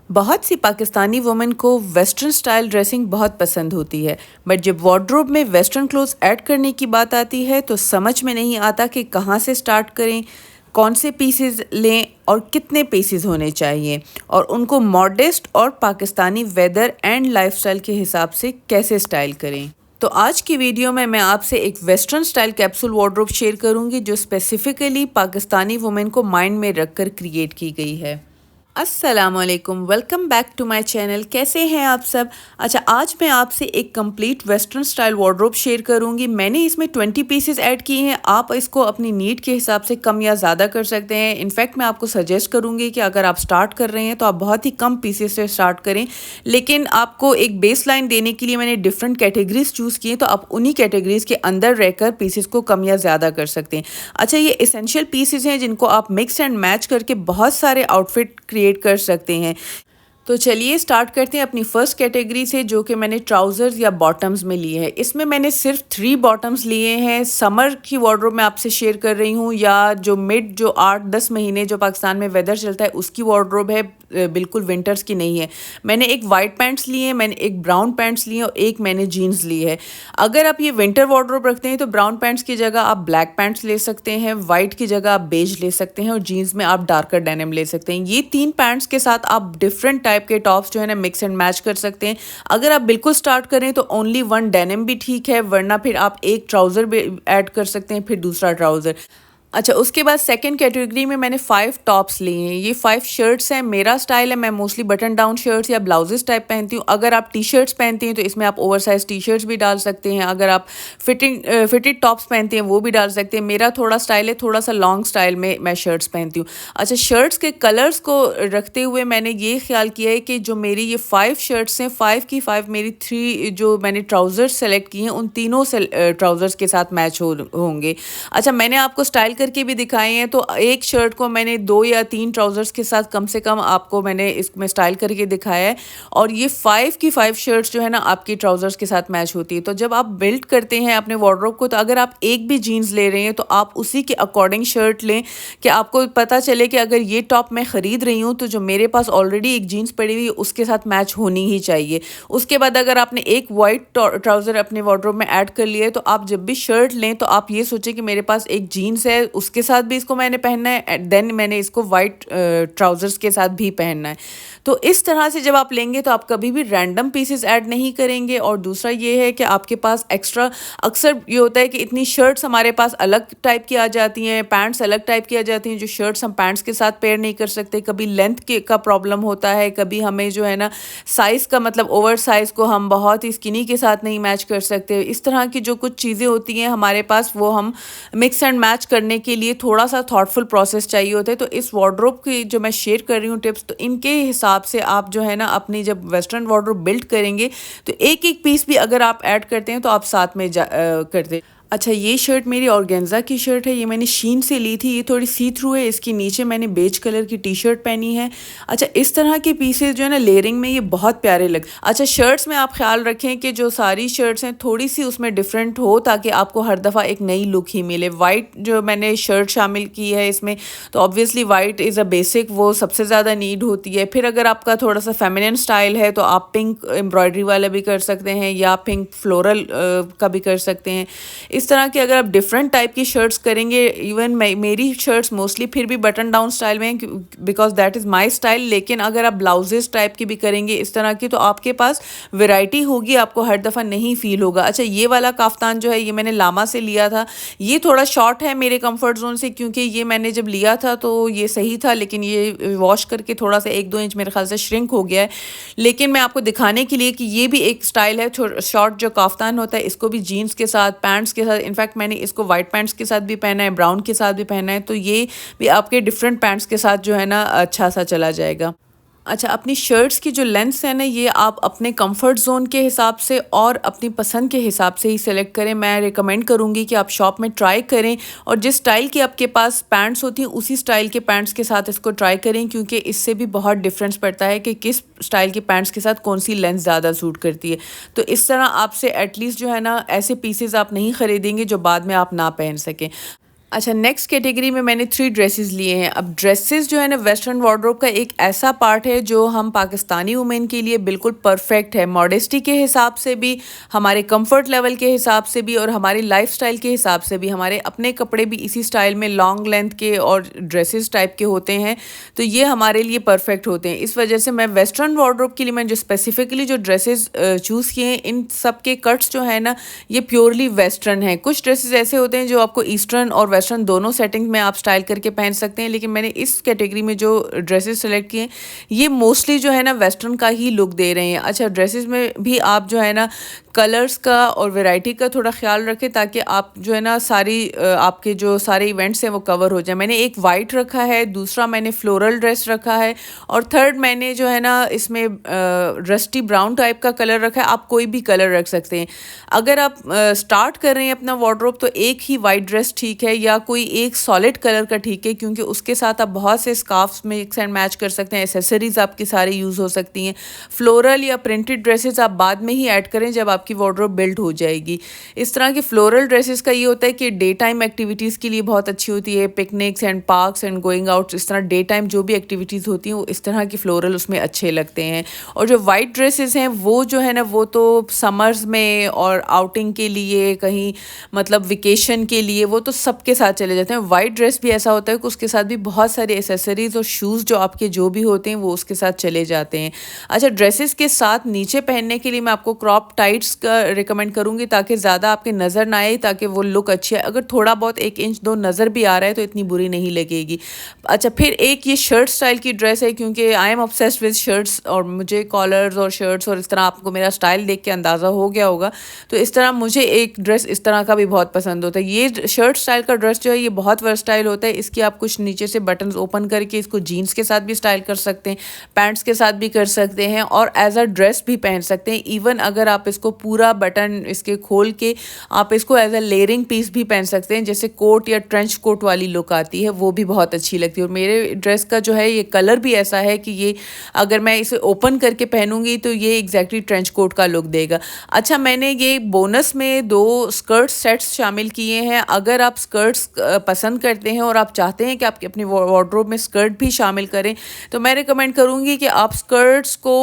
बहुत सी पाकिस्तानी वुमेन को western style dressing बहुत पसंद होती है। बट जब वार्डरोब में वेस्टर्न क्लोथ्स ऐड करने की बात आती है तो समझ में नहीं आता कि कहाँ से स्टार्ट करें, कौन से पीसेस लें और कितने पीसेस होने चाहिए और उनको मॉडेस्ट और पाकिस्तानी वेदर एंड लाइफस्टाइल के हिसाब से कैसे स्टाइल करें। तो आज की वीडियो में मैं आपसे एक western style capsule wardrobe share करूंगी जो स्पेसिफिकली पाकिस्तानी वुमेन को माइंड में रखकर क्रिएट की गई है। अस्सलामुअलैकुम, welcome back to my channel. कैसे हैं आप सब? अच्छा, आज मैं आपसे एक complete western style wardrobe share करूंगी। मैंने इसमें 20 पीसेस ऐड किए हैं। आप इसको अपनी नीड के हिसाब से कम या ज़्यादा कर सकते हैं। इनफैक्ट मैं आपको सजेस्ट करूंगी कि अगर आप स्टार्ट कर रहे हैं तो आप बहुत ही कम पीसेस से स्टार्ट करें, लेकिन आपको एक बेस लाइन देने के लिए मैंने डिफरेंट कैटेगरीज चूज़ की हैं, तो आप उन्हीं कैटेगरीज के अंदर रहकर पीसेस को कम या ज़्यादा कर सकते हैं। अच्छा, ये एसेंशियल पीसेस हैं जिनको आप मिक्स एंड मैच करके बहुत सारे आउटफिट क्रिएट कर सकते हैं। तो चलिए स्टार्ट करते हैं अपनी फर्स्ट कैटेगरी से, जो कि मैंने ट्राउज़र्स या बॉटम्स में लिए हैं। इसमें मैंने सिर्फ 3 बॉटम्स लिए हैं। समर की वार्डरोब मैं आपसे शेयर कर रही हूँ, या जो 8-10 महीने जो पाकिस्तान में वेदर चलता है उसकी वार्डरोब है, बिल्कुल विंटर्स की नहीं है। मैंने एक वाइट पैंट्स लिए हैं, मैंने एक ब्राउन पैंट्स लिए हैं और एक मैंने जीन्स ली है। अगर आप ये विंटर वार्डरोब रखते हैं तो ब्राउन पैंट्स की जगह आप ब्लैक पैंट्स ले सकते हैं, वाइट की जगह आप बेज ले सकते हैं और जीन्स में आप डार्कर डेनिम ले सकते हैं। ये 3 पैंट्स के साथ आप डिफरेंट टाइप के टॉप्स जो है ना मिक्स एंड मैच कर सकते हैं। अगर आप बिल्कुल स्टार्ट करें तो ओनली 1 डेनिम भी ठीक है, वरना फिर आप एक ट्राउज़र भी ऐड कर सकते हैं, फिर दूसरा ट्राउज़र। अच्छा, उसके बाद सेकंड कैटेगरी में मैंने 5 टॉप्स लिए हैं। ये 5 शर्ट्स हैं। मेरा स्टाइल है, मैं मोस्टली बटन डाउन शर्ट्स या ब्लाउजेस टाइप पहनती हूँ। अगर आप टी शर्ट्स पहनती हैं तो इसमें आप ओवर साइज टी शर्ट्स भी डाल सकते हैं। अगर आप फिटेड टॉप्स पहनते हैं वो भी डाल सकते हैं। मेरा थोड़ा स्टाइल है, थोड़ा सा लॉन्ग स्टाइल में मैं शर्ट्स पहनती हूँ। अच्छा, शर्ट्स के कलर्स को रखते हुए मैंने ये ख्याल किया है कि जो मेरी ये 5 शर्ट्स हैं, 5 की 5 मेरी 3 जो मैंने ट्राउज़र्स सेलेक्ट किए हैं उन तीनों ट्राउज़र्स के साथ मैच होंगे। अच्छा, मैंने आपको स्टाइल करके भी दिखाए हैं, तो एक शर्ट को मैंने 2 या 3 ट्राउज़र्स के साथ कम से कम आपको मैंने इसमें स्टाइल करके दिखाया है। और ये 5 की 5 शर्ट्स जो है ना आपकी ट्राउज़र्स के साथ मैच होती है। तो जब आप बिल्ड करते हैं अपने वार्डरोब को, तो अगर आप एक भी जीन्स ले रहे हैं तो आप उसी के अकॉर्डिंग शर्ट लें, कि आपको पता चले कि अगर ये टॉप मैं ख़रीद रही हूँ तो जो मेरे पास ऑलरेडी एक जीन्स पड़ी हुई है उसके साथ मैच होनी ही चाहिए। उसके बाद अगर आपने एक वाइट ट्राउज़र अपने वार्डरोब में ऐड कर लिया है, तो आप जब भी शर्ट लें तो आप ये सोचें कि मेरे पास एक जीन्स है, उसके साथ भी इसको मैंने पहनना है, देन मैंने इसको वाइट ट्राउज़र्स के साथ भी पहनना है। तो इस तरह से जब आप लेंगे तो आप कभी भी रैंडम पीसेस ऐड नहीं करेंगे। और दूसरा ये है कि आपके पास एक्स्ट्रा, अक्सर ये होता है कि इतनी शर्ट्स हमारे पास अलग टाइप की आ जाती हैं, पैंट्स अलग टाइप की आ जाती हैं, जो शर्ट्स हम पैंट्स के साथ पेयर नहीं कर सकते। कभी लेंथ के का प्रॉब्लम होता है, कभी हमें जो है ना साइज़ का, मतलब ओवर साइज़ को हम बहुत ही स्किनी के साथ नहीं मैच कर सकते। इस तरह की जो कुछ चीज़ें होती हैं हमारे पास, वो हम मिक्स एंड मैच करने के लिए थोड़ा सा थॉटफुल प्रोसेस चाहिए होता है। तो इस वार्डरोब की जो मैं शेयर कर रही हूँ टिप्स, तो इनके हिसाब से आप जो है ना अपनी जब वेस्टर्न वार्डरोब बिल्ड करेंगे तो एक एक पीस भी अगर आप ऐड करते हैं तो आप साथ में करते। अच्छा, ये शर्ट मेरी ऑर्गेन्जा की शर्ट है। ये मैंने शीन से ली थी। ये थोड़ी सी थ्रू है। इसके नीचे मैंने बेज कलर की टी शर्ट पहनी है। अच्छा, इस तरह के पीसेस जो है ना लेयरिंग में ये बहुत प्यारे लग। अच्छा, शर्ट्स में आप ख्याल रखें कि जो सारी शर्ट्स हैं थोड़ी सी उसमें डिफरेंट हो, ताकि आपको हर दफ़ा एक नई लुक ही मिले। वाइट जो मैंने शर्ट शामिल की है इसमें, तो obviously white is a basic, वो सबसे ज़्यादा नीड होती है। फिर अगर आपका थोड़ा सा फेमिनिन स्टाइल है तो आप पिंक एम्ब्रॉयडरी वाला भी कर सकते हैं, या पिंक फ्लोरल का भी कर सकते हैं। इस तरह के अगर आप डिफरेंट टाइप की शर्ट्स करेंगे, इवन मेरी शर्ट्स मोस्टली फिर भी बटन डाउन स्टाइल में, because that is my style. लेकिन अगर आप ब्लाउजेस टाइप की भी करेंगे इस तरह की, तो आपके पास वैरायटी होगी, आपको हर दफ़ा नहीं फील होगा। अच्छा, ये वाला काफ्तान जो है ये मैंने लामा से लिया था। ये थोड़ा शॉर्ट है मेरे कंफर्ट जोन से, क्योंकि ये मैंने जब लिया था तो ये सही था, लेकिन ये वॉश करके थोड़ा सा 1-2 इंच मेरे ख्याल से श्रिंक हो गया है। लेकिन मैं आपको दिखाने के लिए कि ये भी एक स्टाइल है, शॉर्ट जो काफ्तान होता है इसको भी जीन्स के साथ, पैंट्स के साथ, इनफैक्ट मैंने इसको वाइट पैंट्स के साथ भी पहना है, ब्राउन के साथ भी पहना है, तो ये भी आपके डिफरेंट पैंट्स के साथ जो है ना अच्छा सा चला जाएगा। अच्छा, अपनी शर्ट्स की जो लेंथ्स है ना, ये आप अपने कंफर्ट ज़ोन के हिसाब से और अपनी पसंद के हिसाब से ही सिलेक्ट करें। मैं रिकमेंड करूँगी कि आप शॉप में ट्राई करें और जिस स्टाइल की आपके पास पैंट्स होती हैं उसी स्टाइल के पैंट्स के साथ इसको ट्राई करें, क्योंकि इससे भी बहुत डिफरेंस पड़ता है कि किस स्टाइल के पैंट्स के साथ कौन सी लेंथ ज़्यादा सूट करती है। तो इस तरह आपसे एटलीस्ट जो है ना ऐसे पीसेस आप नहीं ख़रीदेंगे जो बाद में आप ना पहन सकें। अच्छा, नेक्स्ट कैटेगरी में मैंने 3 ड्रेसेस लिए हैं। अब ड्रेसेस जो है ना वेस्टर्न वार्डरोब का एक ऐसा पार्ट है जो हम पाकिस्तानी वुमेन के लिए बिल्कुल परफेक्ट है। मॉडेस्टी के हिसाब से भी, हमारे कंफर्ट लेवल के हिसाब से भी और हमारी लाइफ़स्टाइल के हिसाब से भी। हमारे अपने कपड़े भी इसी स्टाइल में लॉन्ग लेंथ के और ड्रेसेस टाइप के होते हैं, तो ये हमारे लिए परफेक्ट होते हैं। इस वजह से मैं वेस्टर्न वार्डरोब के लिए मैंने जो स्पेसिफिकली जो ड्रेसेस चूज़ किए हैं, इन सब के कट्स जो है ना ये प्योरली वेस्टर्न है। कुछ ड्रेसेस ऐसे होते हैं जो आपको ईस्टर्न और वेस्टर्न दोनों सेटिंग में आप स्टाइल करके पहन सकते हैं, लेकिन मैंने इस कैटेगरी में जो ड्रेसेस सेलेक्ट किए ये मोस्टली जो है ना वेस्टर्न का ही लुक दे रहे हैं। अच्छा, ड्रेसेस में भी आप जो है ना कलर्स का और वैरायटी का थोड़ा ख्याल रखें ताकि आप जो है ना आपके जो सारे इवेंट्स हैं वो कवर हो जाए। मैंने एक वाइट रखा है, दूसरा मैंने फ्लोरल ड्रेस रखा है और थर्ड मैंने जो है ना इसमें रस्टी ब्राउन टाइप का कलर रखा है। आप कोई भी कलर रख सकते हैं। अगर आप स्टार्ट कर रहे हैं अपना वार्डरोब तो एक ही वाइट ड्रेस ठीक है या कोई एक सॉलिड कलर का ठीक है, क्योंकि उसके साथ आप बहुत से स्कार्फ्स मिक्स एंड मैच कर सकते हैं। एसेसरीज आपकी सारी यूज़ हो सकती हैं। फ्लोरल या प्रिंटेड ड्रेसेस आप बाद में ही ऐड करें जब आपकी वार्डरोब बिल्ड हो जाएगी। इस तरह के फ्लोरल ड्रेसेस का ये होता है कि डे टाइम एक्टिविटीज़ के लिए बहुत अच्छी होती है। Picnics and parks and going out, इस तरह डे टाइम जो भी एक्टिविटीज़ होती हैं वो इस तरह की फ्लोरल उसमें अच्छे लगते हैं। और जो वाइट ड्रेसेस हैं वो जो है ना वो तो समर्स में और आउटिंग के लिए, कहीं मतलब वेकेशन के लिए, वो तो सबके साथ चले जाते हैं। वाइट ड्रेस भी ऐसा होता है कि उसके साथ भी बहुत सारी एसेसरीज और शूज़ जो आपके जो भी होते हैं वो उसके साथ चले जाते हैं। अच्छा, ड्रेसेस के साथ नीचे पहनने के लिए मैं आपको क्रॉप टाइट्स का रिकमेंड करूँगी ताकि ज़्यादा आपके नज़र ना आए, ताकि वो लुक अच्छी है। अगर थोड़ा बहुत 1 इंच 2 नज़र भी आ रहा है तो इतनी बुरी नहीं लगेगी। अच्छा, फिर एक ये शर्ट स्टाइल की ड्रेस है, क्योंकि I am obsessed with shirts और मुझे कॉलर्स और शर्ट्स और इस तरह आपको मेरा स्टाइल देख के अंदाज़ा हो गया होगा। तो इस तरह मुझे एक ड्रेस इस तरह का भी बहुत पसंद होता है। ये शर्ट स्टाइल का ड्रेस जो है ये बहुत वर्सटाइल होता है। इसकी आप कुछ नीचे से बटन्स ओपन करके इसको जीन्स के साथ भी स्टाइल कर सकते हैं, पैंट्स के साथ भी कर सकते हैं और एज अ ड्रेस भी पहन सकते हैं। इवन अगर आप इसको पूरा बटन इसके खोल के आप इसको एज अ लेयरिंग पीस भी पहन सकते हैं, जैसे कोट या ट्रेंच कोट वाली लुक आती है, वो भी बहुत अच्छी लगती है। और मेरे ड्रेस का जो है ये कलर भी ऐसा है कि ये अगर मैं इसे ओपन करके पहनूंगी तो ये एग्जैक्टली ट्रेंच कोट का लुक देगा। अच्छा, मैंने ये बोनस में 2 स्कर्ट सेट्स शामिल किए हैं। अगर आप स्कर्ट्स पसंद करते हैं और आप चाहते हैं कि आप अपनी वार्डरोब में स्कर्ट भी शामिल करें तो मैं रिकमेंड करूँगी कि आप स्कर्ट्स को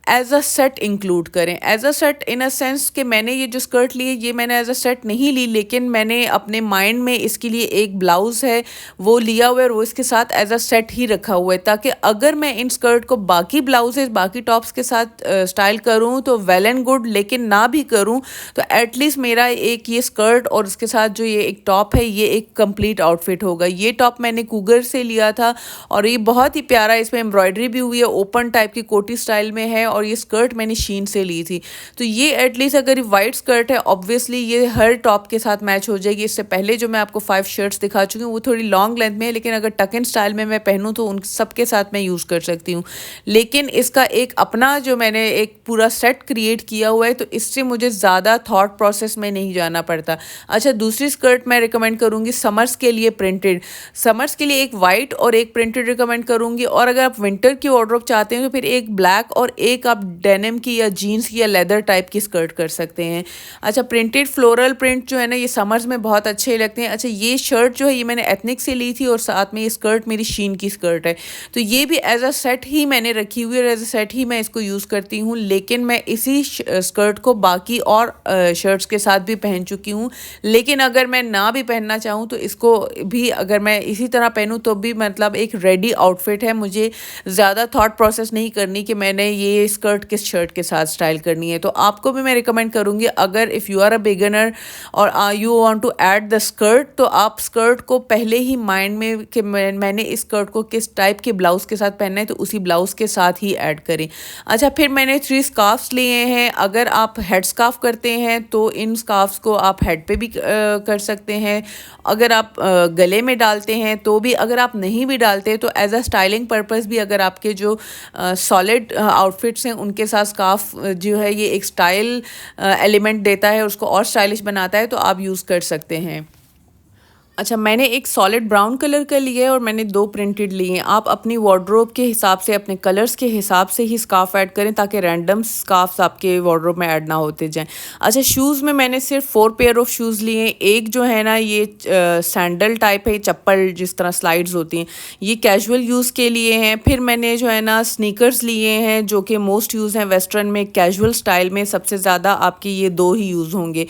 एज अ सेट इंक्लूड करें। As a set in a sense कि मैंने ये जो स्कर्ट ली है ये मैंने एज अ सेट नहीं ली, लेकिन मैंने अपने माइंड में इसके लिए एक ब्लाउज़ है वो लिया हुआ है और वो इसके साथ एज अ सेट ही रखा हुआ है, ताकि अगर मैं इन स्कर्ट को बाकी ब्लाउजेज बाकी टॉप्स के साथ स्टाइल करूँ तो वेल एंड गुड, लेकिन ना भी करूँ तो एटलीस्ट मेरा एक ये स्कर्ट और उसके साथ जो ये एक टॉप है ये एक कंप्लीट आउटफिट होगा। ये टॉप मैंने कूगर से लिया था और ये बहुत ही प्यारा, इसमें एम्ब्रॉयडरी भी हुई है, ओपन टाइप की कोटी स्टाइल में है और ये स्कर्ट मैंने शीन से ली थी। तो ये एटलीस्ट अगर ये वाइट स्कर्ट है ऑब्वियसली ये हर टॉप के साथ मैच हो जाएगी। इससे पहले जो मैं आपको 5 शर्ट्स दिखा चुकी हूँ वो थोड़ी लॉन्ग लेंथ में है, लेकिन अगर टक इन स्टाइल में मैं पहनूँ तो उन सब के साथ मैं यूज़ कर सकती हूँ। लेकिन इसका एक अपना जो मैंने एक पूरा सेट क्रिएट किया हुआ है तो इससे मुझे ज़्यादा थॉट प्रोसेस में नहीं जाना पड़ता। अच्छा, दूसरी स्कर्ट मैं रिकमेंड करूँगी समर्स के लिए प्रिंटेड। समर्स के लिए एक वाइट और एक प्रिंटेड रिकमेंड करूँगी, और अगर आप विंटर की वार्डरोब चाहते हैं तो फिर एक ब्लैक और एक आप डेनिम की या जीन्स की या लेदर टाइप की स्कर्ट कर सकते हैं। अच्छा, प्रिंटेड फ्लोरल प्रिंट जो है ना ये समर्स में बहुत अच्छे लगते हैं। अच्छा, ये शर्ट जो है ये मैंने एथनिक से ली थी और साथ में ये स्कर्ट मेरी शीन की स्कर्ट है, तो ये भी एज अ सेट ही मैंने रखी हुई है और एज अ सेट ही मैं इसको यूज़ करती हूँ। लेकिन मैं इसी स्कर्ट को बाकी और शर्ट्स के साथ भी पहन चुकी हूँ, लेकिन अगर मैं ना भी पहनना चाहूँ तो इसको भी अगर मैं इसी तरह पहनूँ तो भी मतलब एक रेडी आउटफिट है। मुझे ज़्यादा थॉट प्रोसेस नहीं करनी कि मैंने ये स्कर्ट किस शर्ट के साथ स्टाइल करनी है। तो आपको भी मैं रिकमेंड करूँगी, अगर if you are a beginner और you want to add the skirt तो आप स्कर्ट को पहले ही माइंड में कि मैंने इस स्कर्ट को किस टाइप के ब्लाउज़ के साथ पहनना है तो उसी ब्लाउज़ के साथ ही ऐड करें। अच्छा, फिर मैंने 3 स्कार्फ्स लिए हैं। अगर आप हेड स्कार्फ करते हैं तो इन स्कार्फ्स को आप हेड पे भी कर सकते हैं। अगर आप गले में डालते हैं तो भी, अगर आप नहीं भी डालते तो एज अ स्टाइलिंग पर्पस भी, अगर आपके जो सॉलिड आउटफिट्स हैं उनके साथ स्कार्फ जो है ये एक स्टाइल एलिमेंट देता है, उसको और स्टाइलिश बनाता है, तो आप यूज़ कर सकते हैं। अच्छा, मैंने एक सॉलिड ब्राउन कलर का लिया है और मैंने 2 प्रिंटेड लिए हैं। आप अपनी वार्डरोब के हिसाब से, अपने कलर्स के हिसाब से ही स्कार्फ ऐड करें ताकि रैंडम स्कार्फ्स आपके वार्डरोब में ऐड ना होते जाएँ। अच्छा, शूज़ में मैंने सिर्फ 4 पेयर ऑफ शूज़ लिए हैं। एक जो है ना ये सैंडल टाइप है, चप्पल जिस तरह स्लाइड्स होती हैं, ये कैजुअल यूज़ के लिए हैं। फिर मैंने जो है ना स्नीकर्स लिए हैं जो कि मोस्ट यूज़ हैं वेस्टर्न में, कैजुअल स्टाइल में सबसे ज़्यादा आपकी ये 2 ही यूज़ होंगे।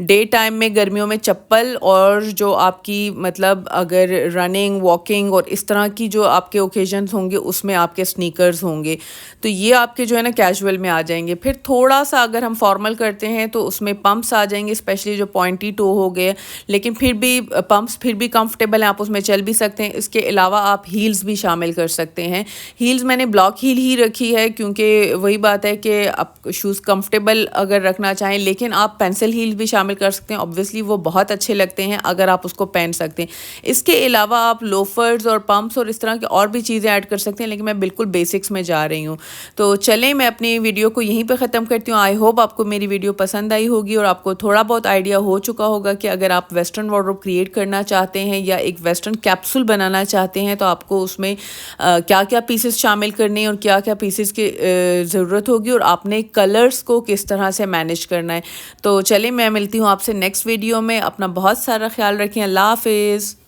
डे टाइम में गर्मियों में चप्पल, और जो आपकी मतलब अगर रनिंग वॉकिंग और इस तरह की जो आपके ओकेजन्स होंगे उसमें आपके स्नीकर्स होंगे, तो ये आपके जो है ना कैजुअल में आ जाएंगे। फिर थोड़ा सा अगर हम फॉर्मल करते हैं तो उसमें पम्प्स आ जाएंगे, स्पेशली जो पॉइंटी टो हो गए, लेकिन फिर भी पम्प्स फिर भी कंफर्टेबल हैं, आप उसमें चल भी सकते हैं। इसके अलावा आप हील्स भी शामिल कर सकते हैं। हील्स मैंने ब्लॉक हील ही रखी है क्योंकि वही बात है कि आप शूज़ कंफर्टेबल अगर रखना चाहें, लेकिन आप पेंसिल हील भी शामिल कर सकते हैं। ऑब्वियसली वो बहुत अच्छे लगते हैं अगर आप उसको पहन सकते हैं। इसके अलावा आप लोफर्स और पम्प्स और इस तरह की और भी चीज़ें ऐड कर सकते हैं, लेकिन मैं बिल्कुल बेसिक्स में जा रही हूँ। तो चलें, मैं अपनी वीडियो को यहीं पे ख़त्म करती हूँ। आई होप आपको मेरी वीडियो पसंद आई होगी और आपको थोड़ा बहुत आइडिया हो चुका होगा कि अगर आप वेस्टर्न वार्डरोब क्रिएट करना चाहते हैं या एक वेस्टर्न कैप्सूल बनाना चाहते हैं तो आपको उसमें क्या क्या पीसेस शामिल करने हैं और क्या क्या पीसेस की ज़रूरत होगी, और आपने कलर्स को किस तरह से मैनेज करना है। तो चलिए, मैं मिलती हूँ आपसे नेक्स्ट वीडियो में। अपना बहुत सारा ख्याल रखें। अल्लाह हाफिज़।